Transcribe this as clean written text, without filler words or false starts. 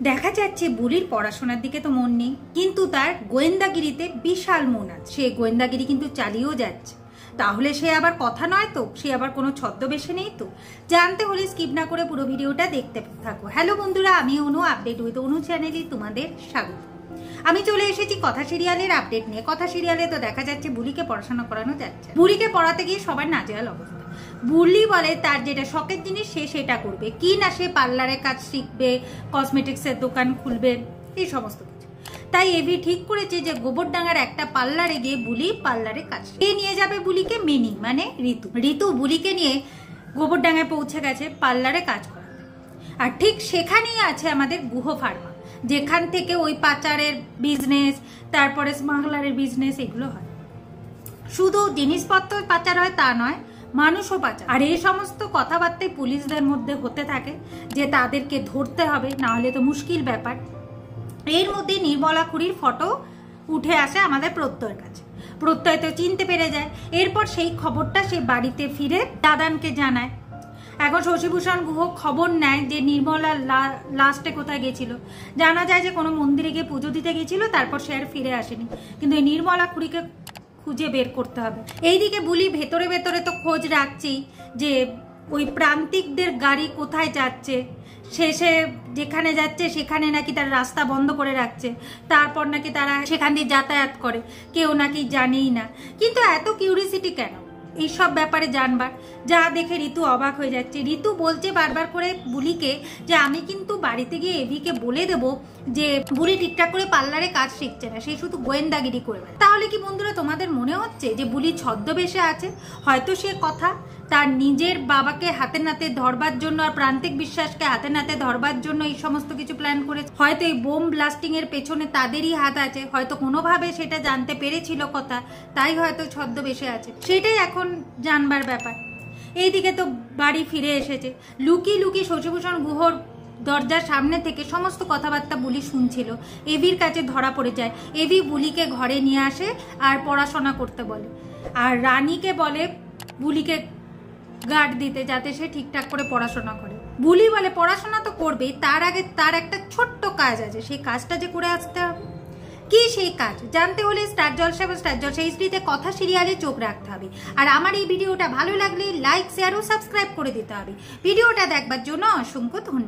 দেখা যাচ্ছে বুলির পড়াশোনার দিকে তো মন নেই, কিন্তু তার গোয়েন্দাগিরিতে বিশাল মন আছে। সে গোয়েন্দাগিরি কিন্তু চালিয়েও যাচ্ছে। তাহলে সে আবার কথা নয় তো, সে আবার কোনো ছদ্মবেশে নেই তো? জানতে হলে স্কিপ না করে পুরো ভিডিওটা দেখতে থাকো। হ্যালো বন্ধুরা, আমি অনু, আপডেট উইথ অনু চ্যানেলে তোমাদের স্বাগত। আমি চলে এসেছি কথা সিরিয়ালের আপডেট নিয়ে। কথা সিরিয়ালে তো দেখা যাচ্ছে বুলিকে পড়াশোনা করানো যাচ্ছে। বুলিকে পড়াতে গিয়ে সবার নাজেহাল অবস্থা। বুলি বলে তার যেটা শখের জিনিস সে সেটা করবে, কি না সে পার্লারের কাজ শিখবে, কসমেটিক্সের দোকান খুলবে, এই সমস্ত কিছু। তাই এভি ঠিক করেছে যে গোবরডাঙ্গার একটা পার্লারে গিয়ে বুলি পার্লারে কাজ নিয়ে যাবে বুলিকে। মিনি মানে ঋতু বুলিকে নিয়ে গোবরডাঙ্গায় পৌঁছে গেছে পার্লারে কাজ করাতে। আর ঠিক সেখানেই আছে আমাদের গুহ ফার্মা, যেখান থেকে ওই পাচারের বিজনেস, তারপরে স্মাগলারের বিজনেস, এগুলো হয়। শুধু জিনিসপত্র পাচার হয় তা নয়, মানুষও পাচার। আর এই সমস্ত কথাবার্তাই পুলিশদের মধ্যে হতে থাকে যে তাদেরকে ধরতে হবে, না হলে তো মুশকিল ব্যাপার। এর মধ্যে নির্মলা খুড়ির ফটো উঠে আসে আমাদের প্রত্যয়ের কাছে। প্রত্যয় তো চিনতে পেরে যায়। এরপর সেই খবরটা সে বাড়িতে ফিরে দাদানকে জানায়। এখন শশীভূষণ গুহ খবর নেয় যে নির্মলা লাস্টে কোথায় গেছিল। জানা যায় যে কোনো মন্দিরে গিয়ে পুজো দিতে গেছিল, তারপর সে আর ফিরে আসেনি। কিন্তু এই নির্মলা খুড়িকে খুঁজে বের করতে হবে। এইদিকে বুলি ভেতরে ভেতরে তো খোঁজ রাখছেই যে ওই প্রান্তিকদের গাড়ি কোথায় যাচ্ছে, শেষে যেখানে যাচ্ছে সেখানে নাকি তার রাস্তা বন্ধ করে রাখছে, তারপর নাকি তারা সেখান দিয়ে যাতায়াত করে, কেউ নাকি জানেই না। কিন্তু এত কিউরিসিটি কেন এইসব ব্যাপারে জানবার? যা দেখে ঋতু অবাক হয়ে যাচ্ছে। ঋতু বলছে বারবার করে বুলিকে যে আমি কিন্তু বাড়িতে গিয়ে এভিকে বলে দেব যে বুলি ঠিকঠাক করে পার্লারে কাজ শিখছে না, সেই শুধু গোয়েন্দাগিরি করবে। তাহলে কি বন্ধুরা তোমাদের মনে হচ্ছে যে বুলি ছদ্মবেশে আছে? হয়তো সে কথা তার নিজের বাবাকে হাতে নাতে ধরবার জন্য আর প্রান্তিক বিশ্বাসকে হাতে নাতে ধরবার জন্য এই সমস্ত কিছু প্ল্যান করেছে। হয়তো এই বোম ব্লাস্টিং এর পেছনে তাদেরই হাত আছে, হয়তো কোনোভাবে সেটা জানতে পেরেছিল কথা, তাই হয়তো ছদ্মবেশে আছে। সেটাই এখন জানবার ব্যাপার। এইদিকে তো বাড়ি ফিরে এসেছে। লুকিয়ে লুকিয়ে শশীভূষণ গুহর দরজার সামনে থেকে সমস্ত কথাবার্তা বুলি শুনছিল। এভির কাছে ধরা পড়ে যায়। এভি বুলিকে ঘরে নিয়ে আসে আর পড়াশোনা করতে বলে, আর রানীকে বলে বুলিকে গার্ড দিতে, যাতে সে ঠিকঠাক করে পড়াশোনা করে। বুলি বলে পড়াশোনা তো করবেই, তার আগে তার একটা ছোট্ট কাজ আছে, সেই কাজটা যে করে আসতে হবে। কি সেই কাজ জানতে হলে স্টার জলসা এবং স্টার জলসা এইচডিতে কথা সিরিয়ালে চোখ রাখতে হবে। আর আমার এই ভিডিওটা ভালো লাগলে লাইক, শেয়ার ও সাবস্ক্রাইব করে দিতে হবে। ভিডিওটা দেখবার জন্য অসংখ্য ধন্যবাদ।